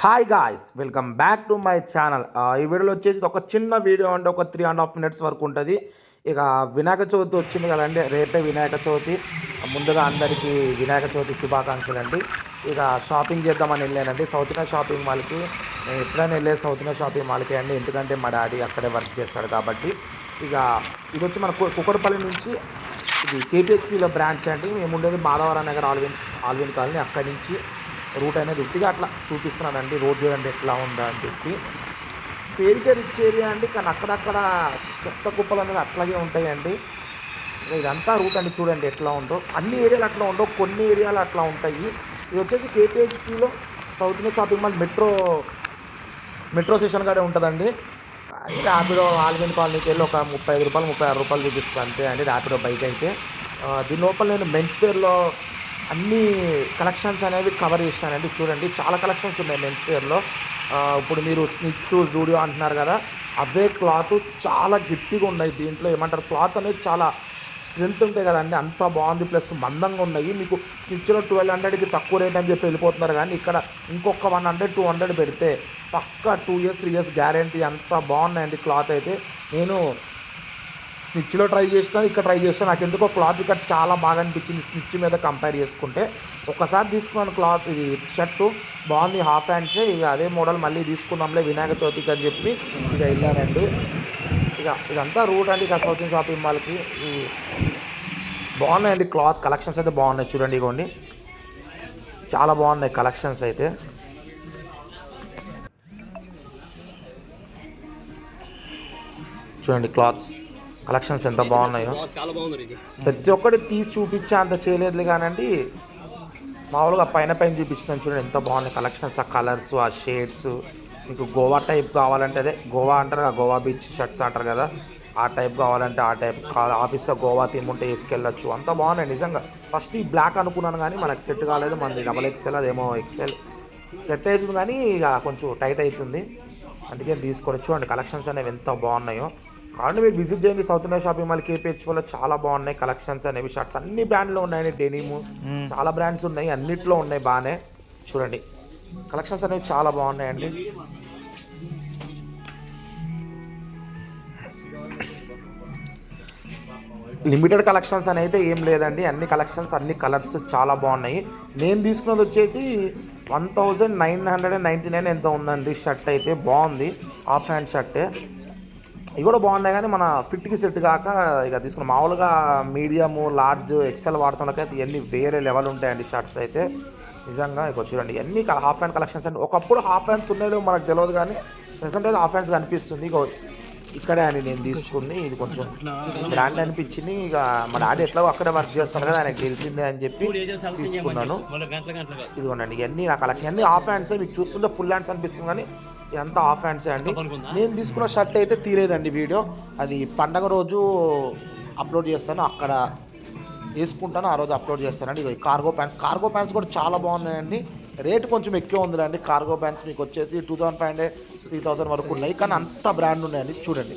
Hi guys, welcome back to my channel. ఈ వీడియోలో వచ్చేసి ఒక చిన్న వీడియో అంటే ఒక 3.5 minutes వరకు ఉంటుంది. ఇక వినాయక చవితి వచ్చింది కదండి, రేపే వినాయక చవితి. ముందుగా అందరికీ వినాయక చవితి శుభాకాంక్షలు అండి. ఇక షాపింగ్ చేద్దామని వెళ్ళానండి సౌత్ ఇండియా షాపింగ్ మాల్కి. నేను ఎప్పుడైనా వెళ్ళేది సౌత్ ఇండియా షాపింగ్ మాల్కి అండి, ఎందుకంటే మా డాడీ అక్కడే వర్క్ చేస్తాడు కాబట్టి. ఇక ఇది వచ్చి మన కుక్కడపల్లి నుంచి ఇది కేపీహెచ్పిలో బ్రాంచ్ అండి. మేము ఉండేది మాధవరావు నగర్ ఆల్విన్ కాలనీ. అక్కడి నుంచి రూట్ అనేది ఉట్టిగా అట్లా చూపిస్తున్నానండి. రోడ్ చూడండి ఎట్లా ఉందా అని చెప్పి. పేరుకే రిచ్ ఏరియా అండి, కానీ అక్కడక్కడ చెత్త కుప్పలు అనేది అట్లాగే ఉంటాయండి. ఇదంతా రూట్ అండి, చూడండి ఎట్లా ఉందో. అన్ని ఏరియాలు అట్లా ఉండవు, కొన్ని ఏరియాలు అట్లా ఉంటాయి. ఇది వచ్చేసి కేపీహెచ్పిలో South India shopping mall metro station కాడే ఉంటుందండి. ర్యాపిడో ఆల్విన్ కాలనీకి వెళ్ళి ఒక 35 రూపాయలు 36 రూపాయలు చూపిస్తుంది అంతే అండి ర్యాపిడో బైక్ అయితే. దీని లోపల నేను మెన్స్ వేర్లో అన్ని కలెక్షన్స్ అనేవి కవర్ చేశానండి. చూడండి చాలా కలెక్షన్స్ ఉన్నాయి మెన్స్ వేర్లో. ఇప్పుడు మీరు స్నిచ్ జూడియో అంటున్నారు కదా, అవే క్లాత్ చాలా గట్టిగా ఉన్నాయి. దీంట్లో ఏమంటారు, క్లాత్ అనేది చాలా స్ట్రెంత్ ఉంటాయి కదండి, అంత బాగుంది. ప్లస్ మందంగా ఉన్నాయి. మీకు స్నిచ్లో 1200 తక్కువ రేట్ అని చెప్పి వెళ్ళిపోతున్నారు, కానీ ఇక్కడ ఇంకొక 100-200 పెడితే పక్కా 2 years 3 years గ్యారంటీ. అంత బాగున్నాయండి క్లాత్ అయితే. నేను స్నిచ్లో ట్రై చేసిన, ఇక్కడ ట్రై చేస్తాను. నాకు ఎందుకో క్లాత్ ఇక్కడ చాలా బాగా అనిపించింది స్నిచ్ మీద కంపేర్ చేసుకుంటే. ఒకసారి తీసుకున్నాను క్లాత్, ఇది షర్టు బాగుంది, హాఫ్ హ్యాండ్సే. ఇక అదే మోడల్ మళ్ళీ తీసుకుందాంలే వినాయక చవితికి అని చెప్పి ఇక వెళ్ళానండి. ఇక ఇదంతా రూట్ అండి, ఇక సౌత్ ఇండియన్ షాపింగ్ మాల్కి. బాగున్నాయండి క్లాత్ కలెక్షన్స్ అయితే బాగున్నాయి. చూడండి ఇగోండి, చాలా బాగున్నాయి కలెక్షన్స్ అయితే. చూడండి క్లాత్స్ కలెక్షన్స్ ఎంత బాగున్నాయో. ప్రతి ఒక్కటి తీసి చూపించే అంత చేయలేదు కానండి, మామూలుగా పైన చూపించినాను. చూడండి ఎంత బాగున్నాయి కలెక్షన్స్, ఆ కలర్స్, ఆ షేడ్స్. మీకు గోవా టైప్ కావాలంటే, అదే గోవా అంటారు కదా, గోవా బీచ్ షర్ట్స్ అంటారు కదా, ఆ టైప్ కావాలంటే ఆ టైప్. ఆఫీస్లో గోవా థీమ్ ఉంటే వేసుకెళ్ళచ్చు. అంత బాగున్నాయి నిజంగా. ఫస్ట్ ఈ బ్లాక్ అనుకున్నాను కానీ మనకు సెట్ కాలేదు. మనది XXL, అదేమో XL సెట్ అవుతుంది కానీ ఇక కొంచెం టైట్ అవుతుంది, అందుకే తీసుకోవచ్చు. చూడండి కలెక్షన్స్ అనేవి ఎంత బాగున్నాయో. కాబట్టి మీరు విజిట్ చేయండి సౌత్ ఇండియా షాపింగ్ మాల్ కేపీహెచ్పిలో. చాలా బాగున్నాయి కలెక్షన్స్ అనేవి. షర్ట్స్ అన్ని బ్రాండ్లో ఉన్నాయండి, డెనిమ్ చాలా బ్రాండ్స్ ఉన్నాయి, అన్నిట్లో ఉన్నాయి బాగానే. చూడండి కలెక్షన్స్ అనేవి చాలా బాగున్నాయండి. లిమిటెడ్ కలెక్షన్స్ అని అయితే ఏం లేదండి, అన్ని కలెక్షన్స్ అన్ని కలర్స్ చాలా బాగున్నాయి. నేను తీసుకున్నది వచ్చేసి 1999 ఎంత ఉందండి. షర్ట్ అయితే బాగుంది, హాఫ్ హ్యాండ్ షర్టే. ఇవి కూడా బాగున్నాయి కానీ మన ఫిట్కి సెట్ కాక ఇక తీసుకున్న. మామూలుగా మీడియము, లార్జ్, XL వాడుతున్నకైతే ఇవన్నీ వేరే లెవెల్ ఉంటాయండి షర్ట్స్ అయితే నిజంగా. ఇక చూడండి ఇవన్నీ హాఫ్ హ్యాండ్ కలెక్షన్స్ అండి. ఒకప్పుడు హాఫ్ హ్యాండ్స్ ఉన్నాయో మనకు తెలియదు, కానీ ప్రెసెంట్ అయితే హాఫ్ హ్యాండ్స్ కనిపిస్తుంది. ఇక ఇక్కడే అండి నేను తీసుకుంది, ఇది కొంచెం బ్రాండ్ అనిపించింది. ఇక మా డాడీ ఎట్లా అక్కడే వర్క్ చేస్తాను కదా, ఆయనకు తెలిసిందే అని చెప్పి తీసుకున్నాను. ఇదిగోండి ఇవన్నీ నా కలెక్షన్, అన్నీ హాఫ్ హ్యాండ్సే. మీకు చూస్తుంటే ఫుల్ హ్యాండ్స్ అనిపిస్తుంది కానీ ఇదంతా హాఫ్ హ్యాండ్సే అండి. నేను తీసుకున్న షర్ట్ అయితే తీరేదండి వీడియో, అది పండగ రోజు అప్లోడ్ చేస్తాను, అక్కడ వేసుకుంటాను, ఆ రోజు అప్లోడ్ చేస్తానండి. ఇక కార్గో ప్యాంట్స్ కూడా చాలా బాగున్నాయండి. రేటు కొంచెం ఎక్కువ ఉందిలేండి. కార్గో ప్యాంట్స్ మీకు వచ్చేసి 2500-3000 వరకు ఉన్నాయి, కానీ అంత బ్రాండ్ ఉన్నాయండి. చూడండి